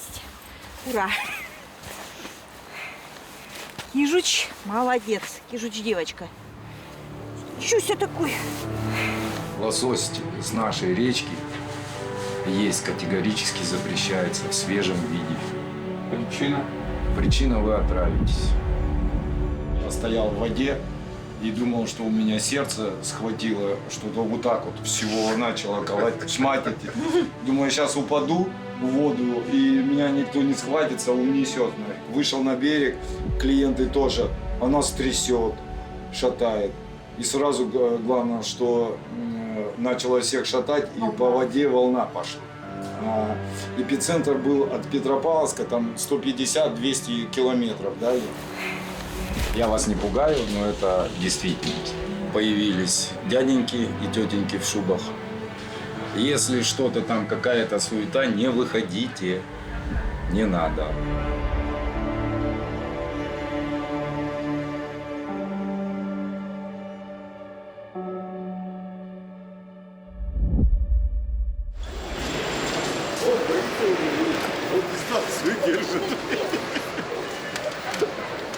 есть. Ура! Кижуч, молодец. Кижуч девочка. Ничего себе такой. Лосось с нашей речки есть категорически запрещается в свежем виде. Причина? Причина — вы отравитесь. Я стоял в воде и думал, что у меня сердце схватило, что-то вот так вот всего начало колотить. Думаю, сейчас упаду в воду, и меня никто не схватится, унесет. Вышел на берег, клиенты тоже, а нас трясет, шатает. И сразу главное, что начало всех шатать, и по воде волна пошла. Эпицентр был от Петропавловска, там 150-200 километров, да? Я вас не пугаю, но это действительность. Появились дяденьки и тетеньки в шубах. Если что-то там, какая-то суета, не выходите, не надо.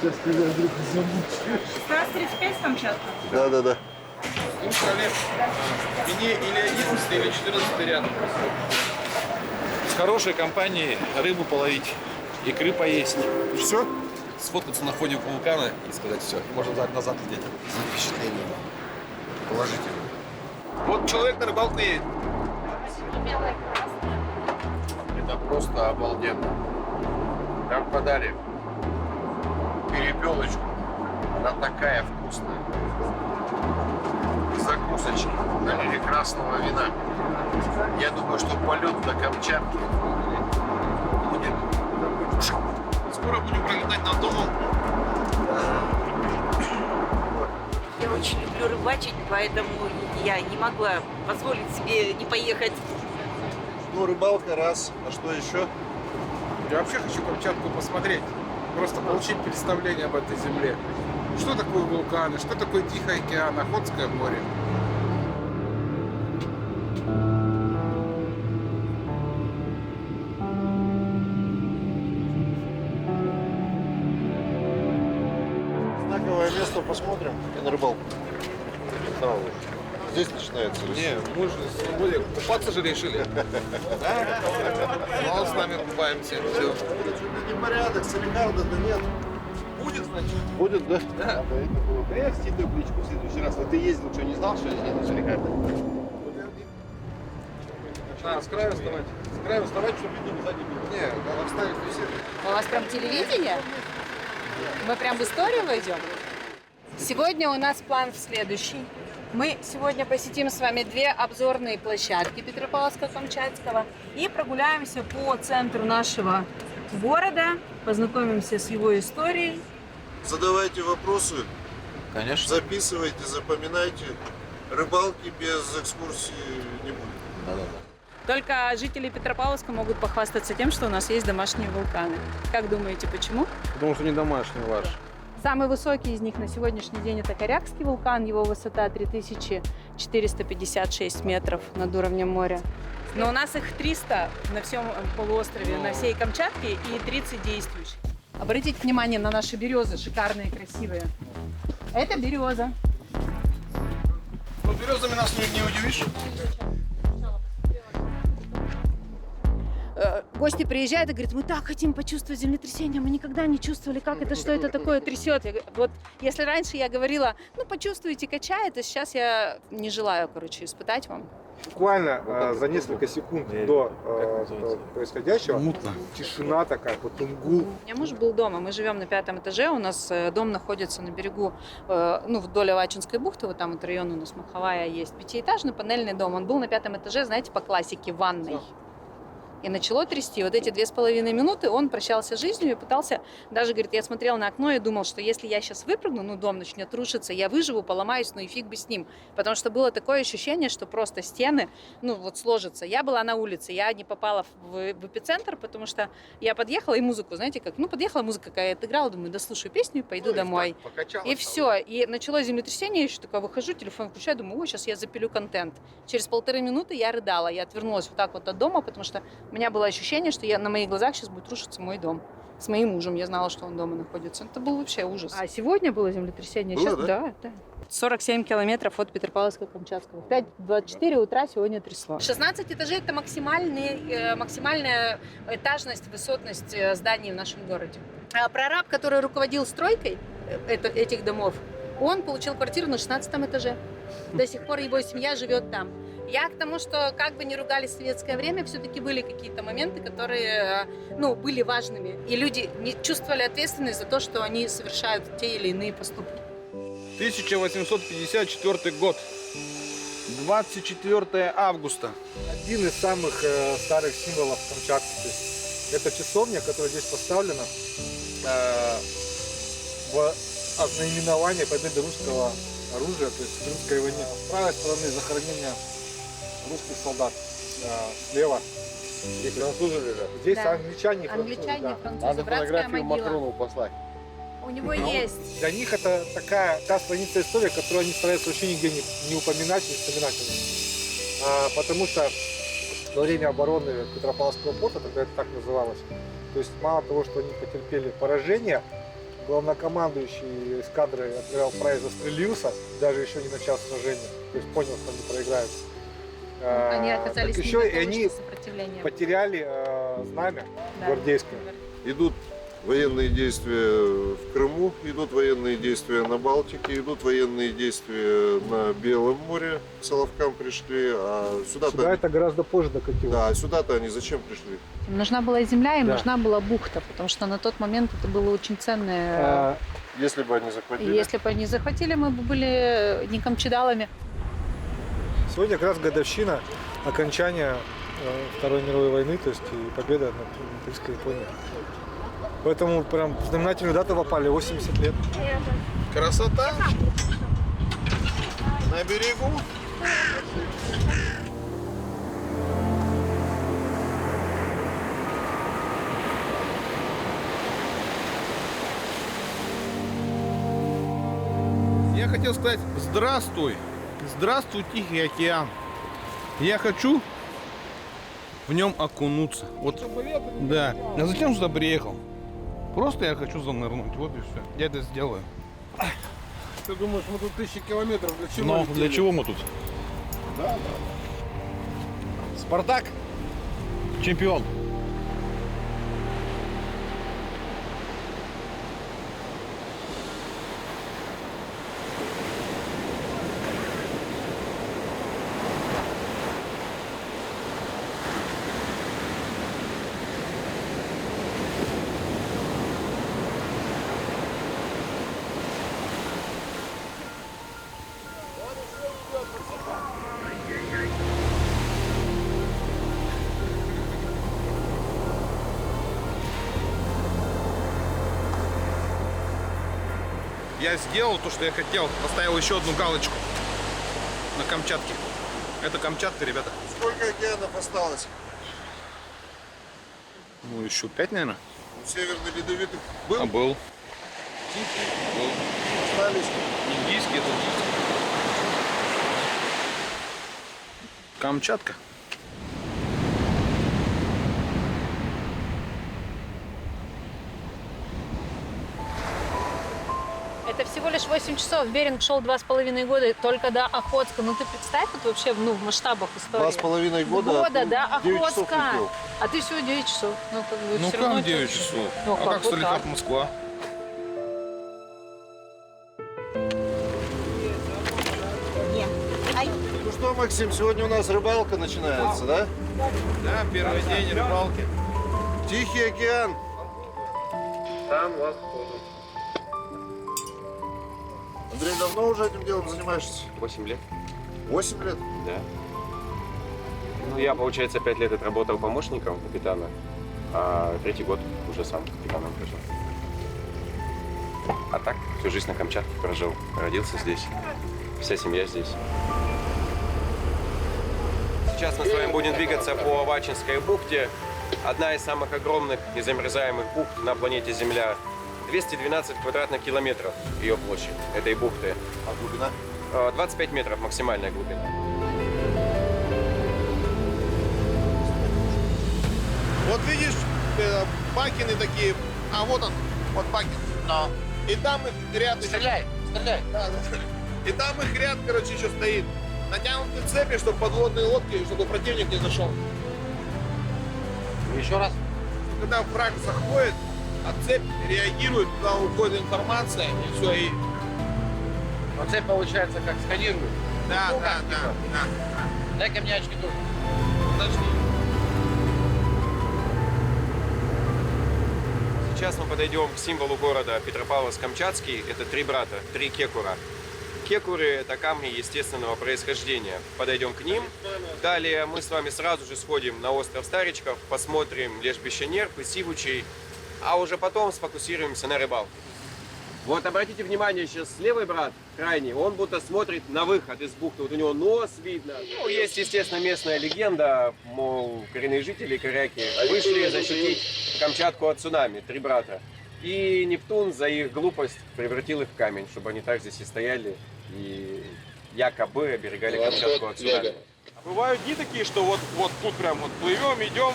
Сейчас тебя вдруг замучу. 16:35 Камчатка? Да. Коллег, мне или 11 или 14 ряд. С хорошей компанией рыбу половить, икры поесть. Все? Сфоткаться на фоне вулкана и сказать все. И можно назад лететь. Впечатление. Положительно. Вот человек на рыбалку едет. Это просто обалденно. Нам подали перепелочку. Она такая вкусная. Закусочки. Налили красного вина. Я думаю, что полет до Камчатки будет. Скоро будем пролетать над домом. Я очень люблю рыбачить, поэтому я не могла позволить себе не поехать. Ну, рыбалка раз. А что еще? Я вообще хочу Камчатку посмотреть, просто получить представление об этой земле. Что такое вулканы, что такое Тихий океан, Охотское море. Знаковое место посмотрим и на рыбалку. Здесь начинается. Не, мы же с Володей купаться же решили. Да? Ну, с нами купаемся. Все. Непорядок, Саликарда-то нет. Будет, значит? Будет, да? Да. Я в табличку в следующий раз. Вот ты ездил, что не знал, что здесь нет Саликарда? С краю вставать. С краю вставать, чтобы видно сзади было. Не, надо вставить висит. У вас прям телевидение? Мы прям в историю войдем? Сегодня у нас план следующий. Мы сегодня посетим с вами две обзорные площадки Петропавловска-Камчатского и прогуляемся по центру нашего города, познакомимся с его историей. Задавайте вопросы, Конечно. записывайте, запоминайте. Рыбалки без экскурсии не будет. Только жители Петропавловска могут похвастаться тем, что у нас есть домашние вулканы. Как думаете, почему? Потому что не домашний ваш. Самый высокий из них на сегодняшний день это Корякский вулкан, его высота 3456 метров над уровнем моря. Но у нас их 300 на всем полуострове, на всей Камчатке и 30 действующих. Обратите внимание на наши березы, шикарные, красивые. Это береза. Ну, березами нас не удивишь. Гости приезжают и говорят, мы так хотим почувствовать землетрясение, мы никогда не чувствовали, как это, что это такое трясет. Вот если раньше я говорила, ну почувствуйте, качает, то сейчас я не желаю, испытать вам. Буквально за несколько секунд до происходящего тишина такая, потом гул. У меня муж был дома, мы живем на 5-м этаже, у нас дом находится на берегу, вдоль Авачинской бухты, вот там вот район у нас Маховая есть, 5-этажный панельный дом, он был на 5-м этаже, знаете, по классике, ванной. И начало трясти. Вот эти 2,5 минуты он прощался с жизнью и пытался, даже, говорит, я смотрел на окно и думал, что если я сейчас выпрыгну, дом начнет рушиться, я выживу, поломаюсь, и фиг бы с ним. Потому что было такое ощущение, что просто стены, сложатся. Я была на улице, я не попала в эпицентр, потому что я подъехала и музыку, знаете, подъехала музыка какая-то играла, думаю, дослушаю песню и пойду домой. И все. И началось землетрясение, я еще такая выхожу, телефон включаю, думаю, сейчас я запилю контент. Через 1,5 минуты я рыдала, я отвернулась вот так вот от дома, потому что У меня было ощущение, что на моих глазах сейчас будет рушиться мой дом. С моим мужем. Я знала, что он дома находится. Это был вообще ужас. А сегодня было землетрясение. Было, Сейчас, да? да. 47 километров от Петропавловска-Камчатского. В 5:24 утра сегодня трясло. 16 этажей – это максимальная этажность, высотность зданий в нашем городе. А прораб, который руководил стройкой этих домов, он получил квартиру на 16 этаже. До сих пор его семья живет там. Я к тому, что как бы не ругали советское время, все-таки были какие-то моменты, которые, были важными. И люди не чувствовали ответственность за то, что они совершают те или иные поступки. 1854 год. 24 августа. Один из самых старых символов Камчатки. То есть это часовня, которая здесь поставлена в ознаменование победы русского оружия, то есть в Крымской войне. С правой стороны захоронение русских солдат, слева. И французы лежат. Здесь Да. англичане и французы. Англичане, да. французы, Надо братская фотографию могила. Макрону послать. У него есть. Для них это такая та страница истории, которую они стараются вообще нигде не упоминать, не вспоминать. Потому что во время обороны Петропавловского порта, тогда это так называлось, то есть мало того, что они потерпели поражение, главнокомандующий эскадрой адмирал Прайс застрелился, даже еще не начав сражение, то есть понял, что они проиграют. Они оказались так не еще и готовы, они что сопротивление. потеряли знамя Да. гвардейское. Идут военные действия в Крыму, идут военные действия на Балтике, идут военные действия на Белом море. К Соловкам пришли, а сюда-то... Сюда это гораздо позже докатилось. Да, а сюда-то они зачем пришли? Им нужна была земля, им Да. нужна была бухта, потому что на тот момент это было очень ценное. А, Если бы они И захватили... если бы они захватили, мы бы были не камчедалами. Сегодня как раз годовщина окончания Второй мировой войны, то есть и победа над имперской Японией. Поэтому прям в знаменательную дату попали 80 лет. Красота. На берегу. Я хотел сказать здравствуй. Здравствуй, Тихий океан. Я хочу в нем окунуться. Вот, да. А зачем сюда приехал? Просто я хочу занырнуть. Вот и все. Я это сделаю. Ты думаешь, мы тут 1000 километров для чего? Но для чего мы тут? Спартак. Чемпион. Я сделал то, что я хотел. Поставил еще одну галочку на Камчатке. Это Камчатка, ребята. Сколько океанов осталось? Ну, еще 5, наверное. Северный ледовитый А был? был. Тихий? Остались? Индийский, это индийский. Камчатка. Это всего лишь 8 часов. Беринг шел 2,5 года только до Охотска. Ну ты представь, вот вообще в масштабах истории. 2,5 года. Года до 9 часов Охотска. летел. А ты всего 9 часов. Ну, как бы, Ну всё равно как 9 это- часов? Ну, А как как вот слетать так. Москва? Ну что, Максим, сегодня у нас рыбалка начинается, да? Да, первый день рыбалки. Тихий океан. Там вас Андрей, давно уже этим делом занимаешься? 8 лет, 8 лет? да. Ну, я, получается, 5 лет отработал помощником капитана, а 3-й год уже сам капитаном пришел. А так, всю жизнь на Камчатке прожил. Родился здесь. Вся семья здесь. Сейчас мы с вами будем двигаться по Авачинской бухте. Одна из самых огромных незамерзаемых бухт на планете Земля. 212 квадратных километров ее площадь этой бухты. А глубина? 25 метров максимальная глубина. Вот видишь, бакины такие, а вот он, вот бакин. И там их ряд еще... Стреляй. Да. И там их ряд, короче, еще стоит. Натянуты цепи, чтобы подводные лодки, чтобы противник не зашел. Еще раз. Когда враг заходит, а цепь реагирует, туда уходит информация, и все, и... Но цепь получается как сканирует. Да. Дай-ка мне очки тоже. Подожди. Сейчас мы подойдем к символу города Петропавловск-Камчатский. Это три брата, три кекура. Кекуры – это камни естественного происхождения. Подойдем к ним. Далее мы с вами сразу же сходим на остров Старичков, посмотрим лежбище Нерп и Сивучей, а уже потом сфокусируемся на рыбалке. Вот обратите внимание, сейчас левый брат, крайний, он будто смотрит на выход из бухты. Вот у него нос видно. Ну, есть, естественно, местная легенда, мол, коренные жители, коряки, вышли защитить Камчатку от цунами, три брата. И Нептун за их глупость превратил их в камень, чтобы они так здесь и стояли и якобы оберегали Камчатку от цунами. А бывают дни такие, что вот тут прям вот плывем, идем,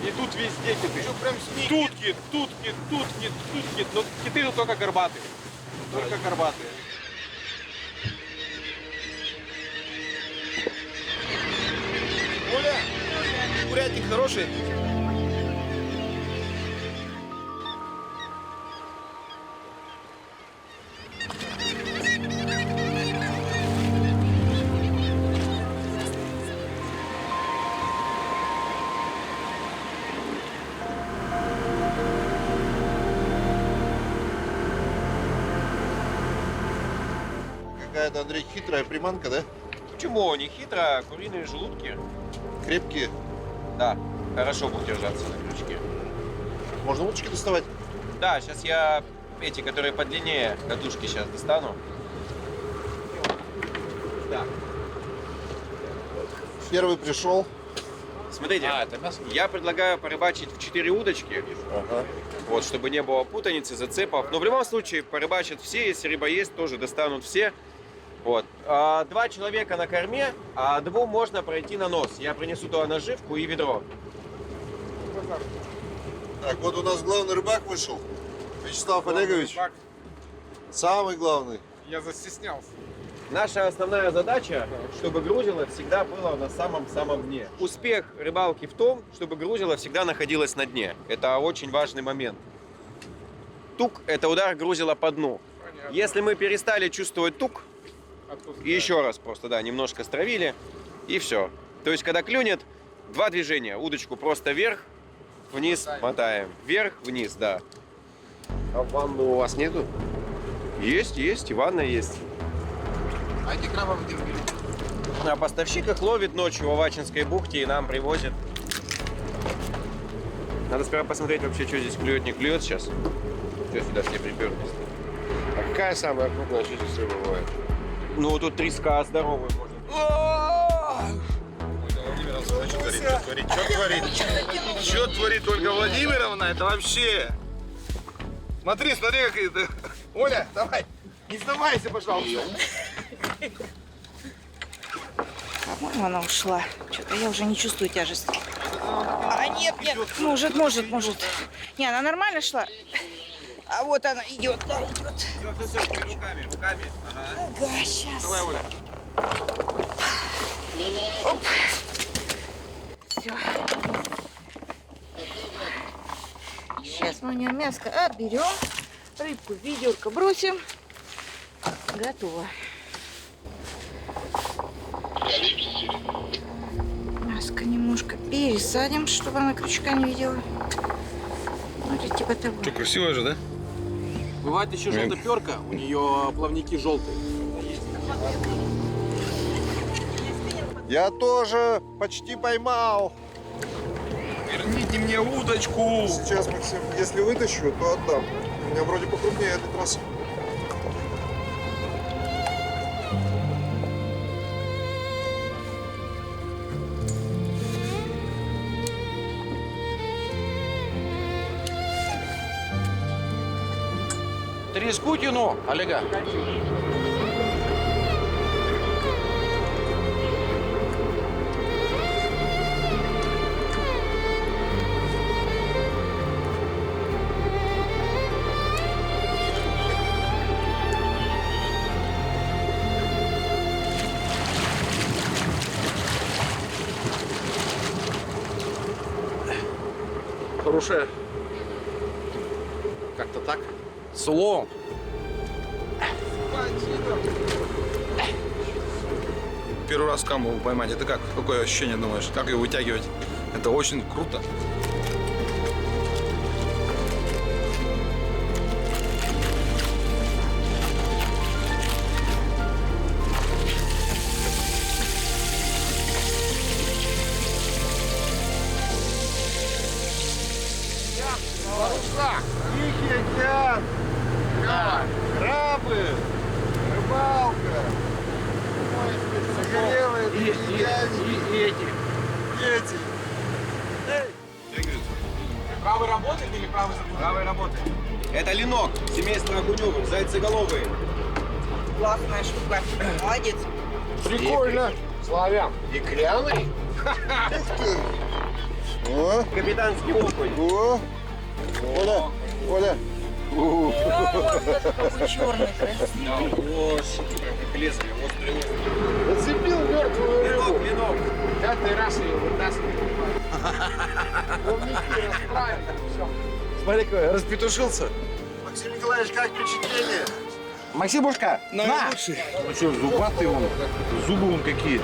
и тут везде киты. Прям Тут кит, тут кит, тут кит, тут кит. Но киты тут только горбатые. Только горбатые. Оля, курятник хороший. Какая-то, Андрей, хитрая приманка, да? Почему? Не хитро, куриные желудки. Крепкие. Да, хорошо будут держаться на крючке. Можно удочки доставать? Да, сейчас я эти, которые подлиннее, катушки сейчас достану. Так. Первый пришел. Смотрите, я предлагаю порыбачить в 4 удочки, Ага. вот, чтобы не было путаницы, зацепов. Но в любом случае порыбачат все, если рыба есть, тоже достанут все. Вот. 2 человека на корме, а 2 можно пройти на нос. Я принесу туда наживку и ведро. Так, вот у нас главный рыбак вышел. Вячеслав Олегович. Самый главный. Я застеснялся. Наша основная задача, чтобы грузило всегда было на самом-самом дне. Успех рыбалки в том, чтобы грузило всегда находилось на дне. Это очень важный момент. Тук – это удар грузила по дну. Понятно. Если мы перестали чувствовать тук, Отпускай. и еще раз просто, да, немножко стравили, и все. То есть, когда клюнет, 2 движения. Удочку просто вверх, вниз, мотаем. Вверх, вниз, да. А ванну у вас нету? Есть, и ванна есть. А эти крабы где вы берете? А поставщик их ловит ночью в Авачинской бухте и нам привозит. Надо сперва посмотреть вообще, что здесь клюет, не клюет сейчас. Что сюда все приперлись? А какая самая крупная, что здесь рыба бывает? Ну, тут треска здоровая может. Что творит Ольга Владимировна? Это вообще... Смотри, как это... Оля, давай, не сдавайся, пожалуйста. По-моему, она ушла. Что-то я уже не чувствую тяжести. А, нет, может. Не, она нормально шла. А вот она идет, да, идет. Руками. Ага, сейчас. Давай, Оля. Оп. Все. Сейчас мы у нее мяско отберем. Рыбку в ведерко бросим. Готово. Мяско немножко пересадим, чтобы она крючка не видела. Ну, это типа того. Что, красивая же, да? Бывает еще желтоперка, у нее плавники желтые. Я тоже почти поймал. Верните мне удочку. Сейчас, Максим, если вытащу, то отдам. У меня вроде покрупнее этот раз. Треску тяну, Олега. хорошая. Как-то так. С уловом. Первый раз камбалу поймать. Это как? Какое ощущение, думаешь? Как ее вытягивать? Это очень круто. Тихий океан. Крабы. Рыбалка. Загорелые эти. дети. Правый работает или правый забыл? Правый работает. Это ленок, семейство огуневых, зайцеголовые. Классная штука. Молодец. Прикольно. Славян. Икряный? О, Капитанский окунь. о. Оля, Оля. О, даже какой черный, красивый. Как лезвие, острый острый. Зацепил мертвую рыбу. Ленок, ленок. Пятый раз ее вытаскиваю. Плавники расправили. Все. Смотри, какой, распетушился. Максим Николаевич, как впечатление? Максимушка, на! Ну что, зубатый он, зубы он какие.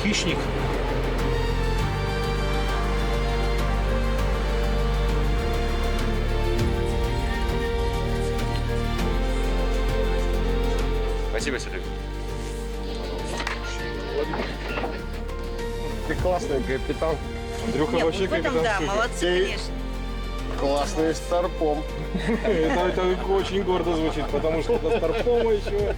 Хищник. Спасибо, Серега. Ты классный капитан. Андрюха Нет, вообще вот в этом, капитан да, Сухи. молодцы, конечно. Классный старпом. Это очень гордо звучит, потому что до Старпома еще.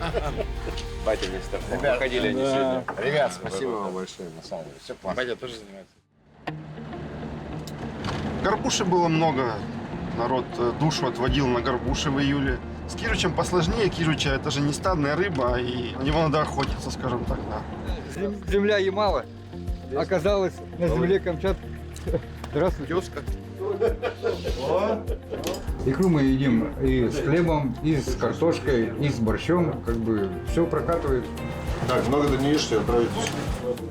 Батя не старпом. Выходили они сегодня. Ребят, спасибо вам большое. На самом деле, все классно. Батя тоже занимается. Горбуши было много. Народ душу отводил на горбуши в июле. С киручем посложнее. Кируча это же не стадная рыба, и на него надо охотиться, скажем так, да. Земля Ямала оказалась на земле Камчатки. Здравствуйте. Икру мы едим и с хлебом, и с картошкой, и с борщом. Как бы все прокатывает. Так, много ты не ешь, отправить.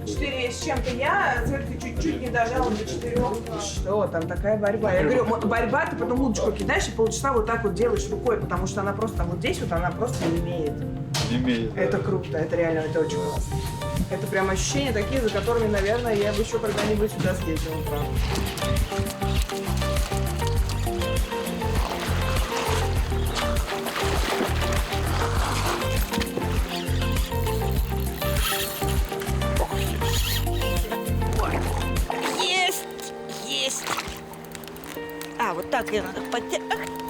4 с чем-то я, Светка чуть-чуть не дожала до 4. Что там, такая борьба? Я говорю, борьба, ты потом удочку кидаешь и полчаса вот так вот делаешь рукой, потому что она просто вот здесь вот, она просто не имеет. Не имеет. Это круто, это реально, это очень классно. Это прям ощущения такие, за которыми, наверное, я бы еще когда-нибудь сюда съездила, правда. Есть! Есть! А, вот так ее надо подтягивать.